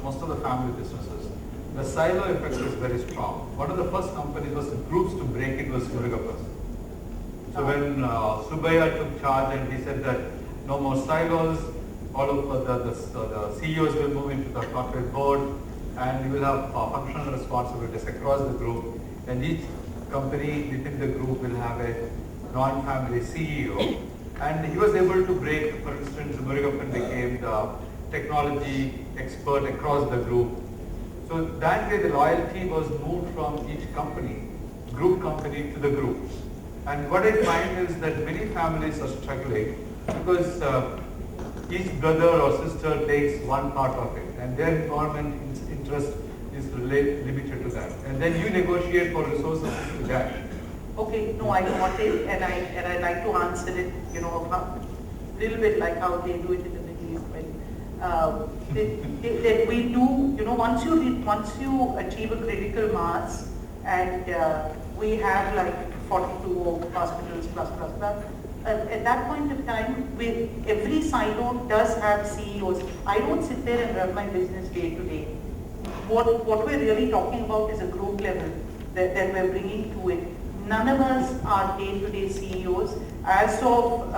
most of the family businesses, the silo effect is very strong. One of the first companies was groups to break it was Murugappas. So when Subbiah took charge and he said that no more silos, all of the CEOs will move into the corporate board and you will have functional responsibilities across the group, and each company within the group will have a non-family CEO. And he was able to break, for instance, Murugappan became the technology expert across the group. So that way the loyalty was moved from each company, group company to the group. And what I find is that many families are struggling because each brother or sister takes one part of it and their environment interest is limited to that. And then you negotiate for resources to that. Okay, no, I got it, and I like to answer it, a little bit like how they do it in the Middle East. That we do, once you achieve a critical mass, and we have like 42 hospitals plus. At that point of time, with every silo does have CEOs. I don't sit there and run my business day to day. What we're really talking about is a group level that we're bringing to it. None of us are day-to-day CEOs. As of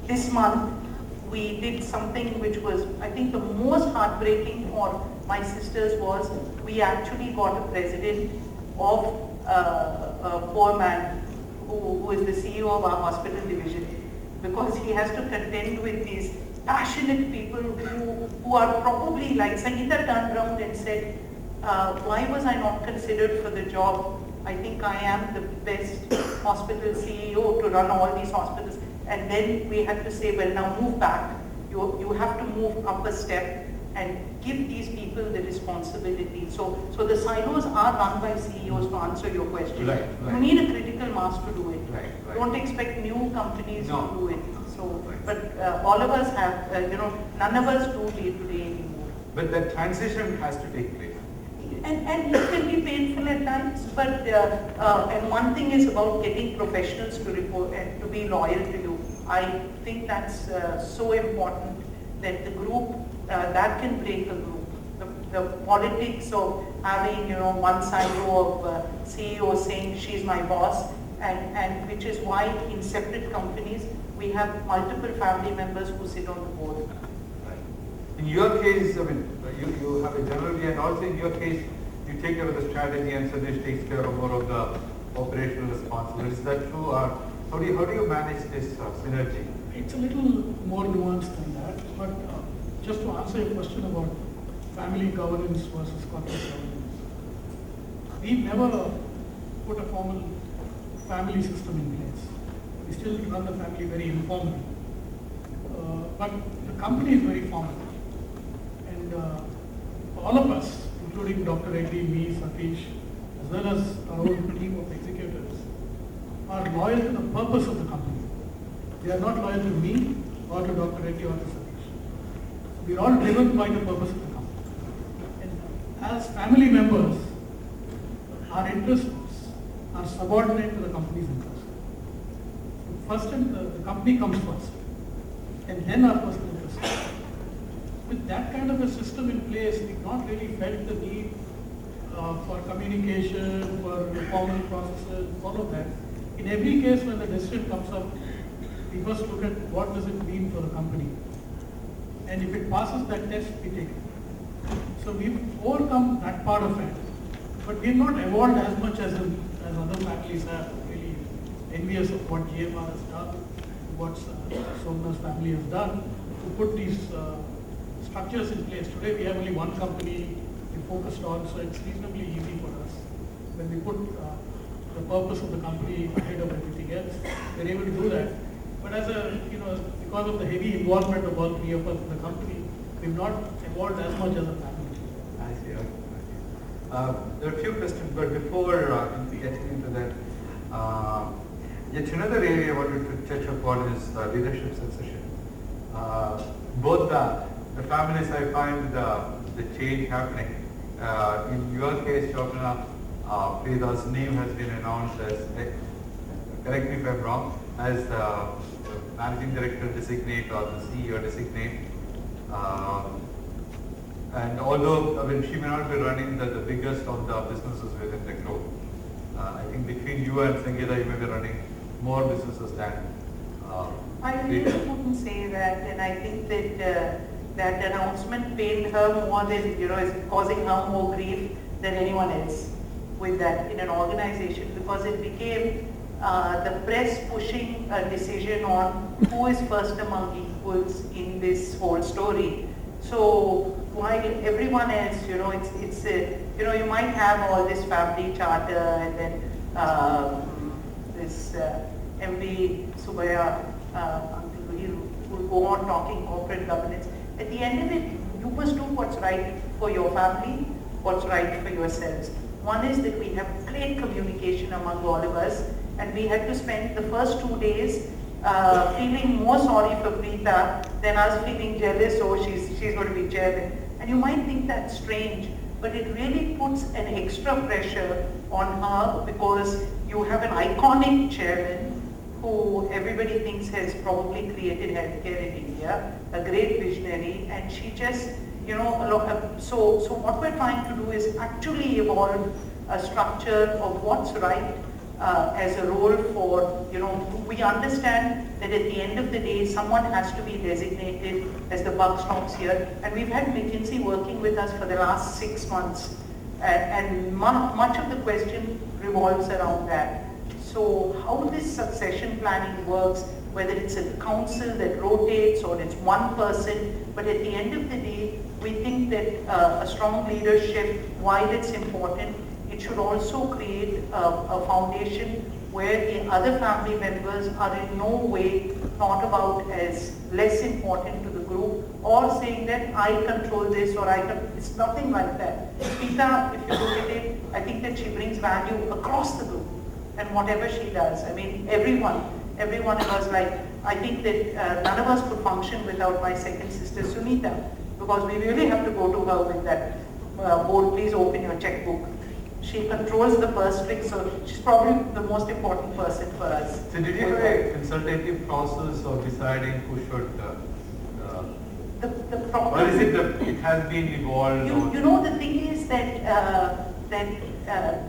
this month, we did something which was, I think, the most heartbreaking for my sisters was we actually got a president of a poor man who is the CEO of our hospital division, because he has to contend with these passionate people who are probably like Sangeeta turned around and said, why was I not considered for the job? I think I am the best hospital CEO to run all these hospitals. And then we had to say, well, now move back. You have to move up a step and give these people the responsibility. So the silos are run by CEOs, to answer your question. Right. You need a critical mass to do it. Right. Don't expect new companies No. to do it. So, but all of us have, none of us do day-to-day anymore. But that transition has to take place. And it can be painful at times, but and one thing is about getting professionals to report and to be loyal to you. I think that's so important that the group, that can break a group. The politics of having, one silo of CEO saying she's my boss, and which is why in separate companies we have multiple family members who sit on the board. In your case, I mean, you have a generally, and also in your case, you take care of the strategy and Sadish takes care of more of the operational responsibilities. Is that true? Or how do you manage this synergy? It's a little more nuanced than that, but just to answer your question about family governance versus corporate governance, we've never put a formal family system in place. We still run the family very informally. But the company is very formal. And all of us, including Dr. Reddy, me, Satish, as well as our own team of executives, are loyal to the purpose of the company. They are not loyal to me or to Dr. Reddy or to Satish. We are all driven by the purpose of the company. And as family members, our interests are subordinate to the company's interests. First, the company comes first, and then our personal interests. With that kind of a system in place, we've not really felt the need for communication, for formal processes, all of that. in every case when the decision comes up, we first look at what does it mean for the company. And if it passes that test, we take it. So we've overcome that part of it, but we've not evolved as much as other families have. Really envious of what GMR has done, what Somna's family has done to put these structures in place. Today we have only one company we focused on, so it's reasonably easy for us. When we put the purpose of the company ahead of everything else, we're able to do that. But as a, because of the heavy involvement of all three of us in the company, we've not evolved as much as a family. I see. Okay. There are a few questions, but before getting into that, yet another area I wanted to touch upon is leadership succession. Both the families, I find the change happening. In your case, Shobana, Preeta's name has been announced as, correct me if I'm wrong, as the managing director designate or the CEO designate. And although she may not be running the biggest of the businesses within the group, I think between you and Sangeeta, you may be running more businesses than I really wouldn't say that, and I think that that announcement pained her more than, is causing her more grief than anyone else with that in an organization, because it became the press pushing a decision on who is first among equals in this whole story. So while everyone else, it's you might have all this family charter and then this MV Subaya uncle who will go on talking corporate governance. At the end of it, you must do what's right for your family, what's right for yourselves. One is that we have great communication among all of us, and we had to spend the first 2 days feeling more sorry for Preeta than us feeling jealous, oh she's going to be chairman. And you might think that's strange, but it really puts an extra pressure on her, because you have an iconic chairman who everybody thinks has probably created healthcare in India, a great visionary, and she just, so what we're trying to do is actually evolve a structure of what's right as a role for, we understand that at the end of the day, someone has to be designated as the buck stops here. And we've had McKinsey working with us for the last 6 months. And much of the question revolves around that. So how this succession planning works, whether it's a council that rotates or it's one person, but at the end of the day, we think that a strong leadership, while it's important, it should also create a foundation where the other family members are in no way thought about as less important to the group, or saying that I control this or it's nothing like that. Preeta, if you look at it, I think that she brings value across the group and whatever she does. I mean, everyone of us, I think that none of us could function without my second sister Sunita, because we really have to go to her with that board, please open your checkbook. She controls the purse strings, so she's probably the most important person for us. So did you have a consultative process of deciding who should, the problem, or is it that it has been evolved? The thing is that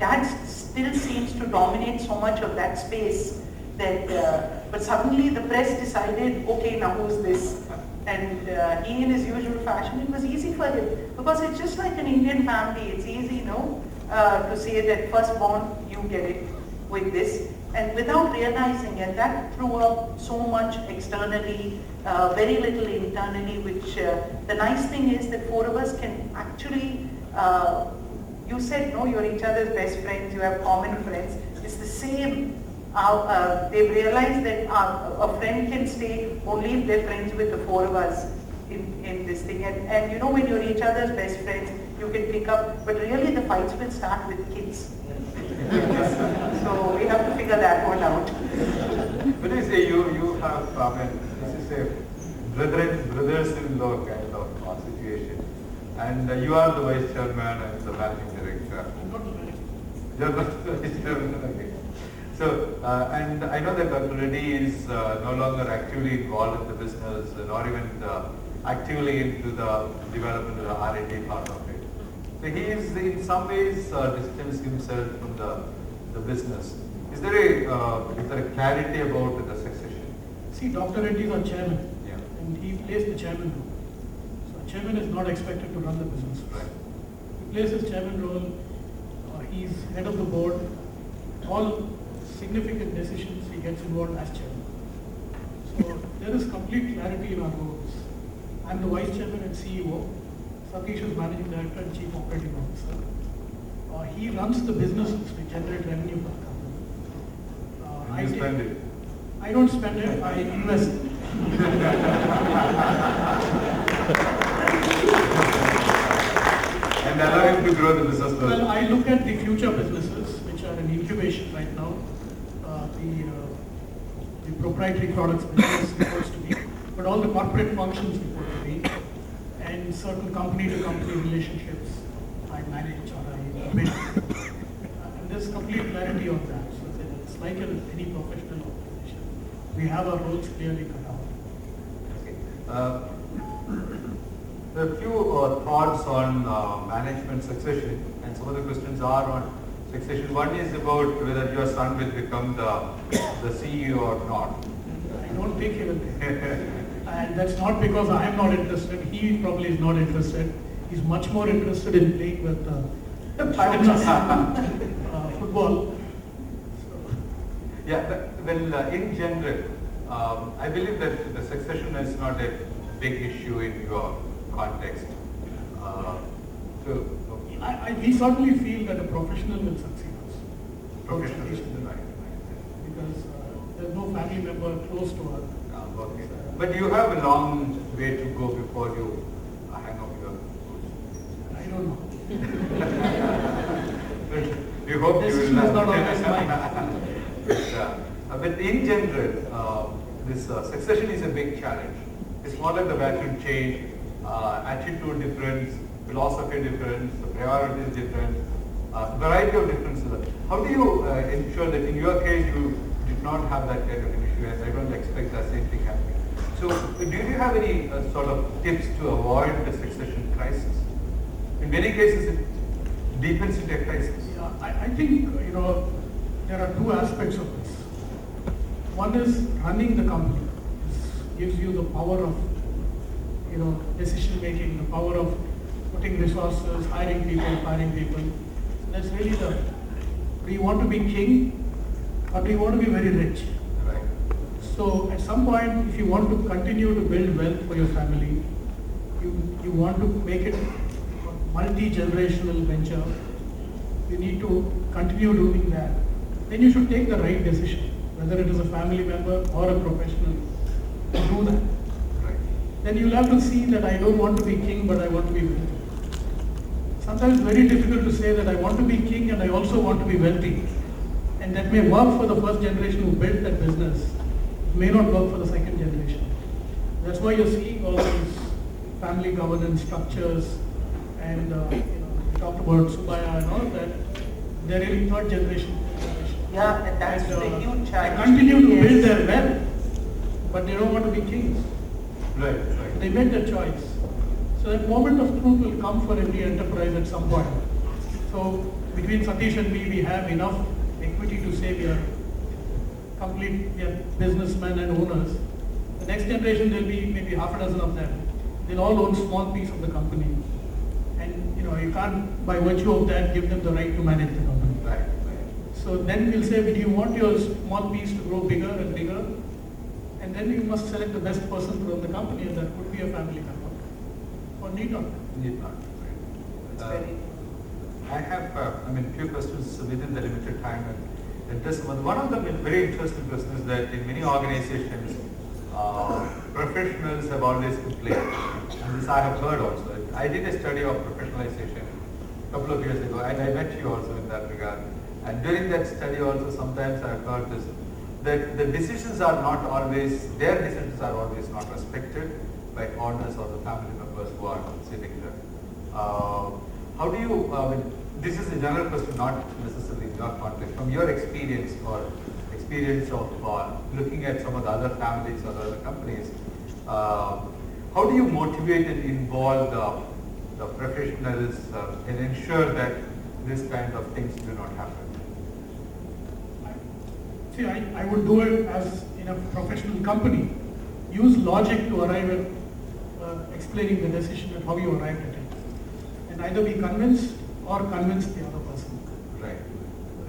Dad still seems to dominate so much of that space that, but suddenly the press decided, okay, now who's this? And he, in his usual fashion, it was easy for him, because it's just like an Indian family. It's easy, to say that firstborn, you get it with this, and without realizing it, that threw up so much externally, very little internally, which the nice thing is that 4 of us can actually, you said, no, you're each other's best friends, you have common friends. It's the same. They've realized that a friend can stay only if they're friends with the 4 of us in this thing. And when you're each other's best friends, you can pick up, but really the fights will start with kids. So we have to figure that one out. When I say you have, this is a brothers-in-law kind of situation, and you are the vice chairman and the managing director. You're not the vice chairman, okay. So, and I know that Dr. Reddy is no longer actively involved in the business, nor even actively into the development of the R&D part of it. So he is in some ways distanced himself from the business. Is there a clarity about the succession? See, Dr. Reddy is our chairman, Yeah. and he plays the chairman role. So a chairman is not expected to run the business. Right. He plays his chairman role, he's head of the board. All significant decisions he gets involved as chairman. So there is complete clarity in our roles. I'm the vice chairman and CEO. Satish is managing director and chief operating officer. He runs the businesses which generate revenue for the company. And you spend it. I don't spend it, I invest it. And allow him to grow the business Well, further. I look at the future businesses which are in incubation right now. The proprietary products business reports to me, but all the corporate functions report to me, and certain company-to-company relationships I manage or I build. And there's complete clarity on that. So it's like any professional organization. We have our roles clearly cut out. There are a few thoughts on management succession, and some of the questions are on succession. One is about whether your son will become the CEO or not. I don't think he will be. And that's not because I am not interested. He probably is not interested. He's much more interested in playing with football. Yeah, well, in general, I believe that the succession is not a big issue in your context. We certainly feel that a professional will succeed us. Professional, Professional. right. Because there's no family member close to us. Okay. But you have a long way to go before you hang up your boots. I don't know. We hope you Decision will is not always mine. But in general, this succession is a big challenge. It's more like the vacuum change, attitude difference, philosophy difference, priorities difference, variety of differences. How do you ensure that in your case you did not have that kind of an issue, and I don't expect the same thing happening? So do you have any sort of tips to avoid the succession crisis? In many cases it deepens into a crisis. Yeah, I think, there are two aspects of this. One is running the company. This gives you the power of, decision making, the power of putting resources, hiring people, firing people. That's really do you want to be king or do you want to be very rich? Right. So at some point, if you want to continue to build wealth for your family, you want to make it a multi-generational venture, you need to continue doing that, then you should take the right decision, whether it is a family member or a professional, to do that. Right. Then you'll have to see that I don't want to be king, but I want to be wealthy. Sometimes it's very difficult to say that I want to be king and I also want to be wealthy. And that may work for the first generation who built that business. It may not work for the second generation. That's why you're seeing all these family governance structures and we talked about Subaya and all of that. They're really third generation. Yeah, and that's the huge They challenge. continue to Yes. build their wealth, but they don't want to be kings. Right, right. They made their choice. So that moment of truth will come for every enterprise at some point. So between Satish and me, we have enough equity to say we are businessmen and owners. The next generation, there'll be maybe half a dozen of them. They'll all own small piece of the company. And you can't, by virtue of that, give them the right to manage the company. Right, right. So then we'll say, do you want your small piece to grow bigger and bigger? And then you must select the best person to run the company, and that could be a family member. Or need not. Need not. It's Right. very I have, few questions within the limited time. And this one of the very interesting questions is that in many organizations, professionals have always complained. And this I have heard also. I did a study of professionalization a couple of years ago, and I met you also in that regard. And during that study also, sometimes I have heard this, that the decisions are not always, their decisions are always not respected by owners or the family members who are sitting there. How do you, this is a general question, not necessarily in your context, from your experience or experience of looking at some of the other families or other companies, how do you motivate and involve the professionals and ensure that this kind of things do not happen? See, I would do it as in a professional company. Use logic to arrive at explaining the decision and how you arrived at it. And either be convinced or convince the other person. Right.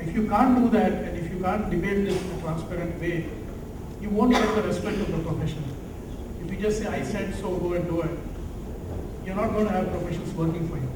If you can't do that, and if you can't debate this in a transparent way, you won't get the respect of the profession. If you just say, I said so, go and do it, you're not going to have professionals working for you.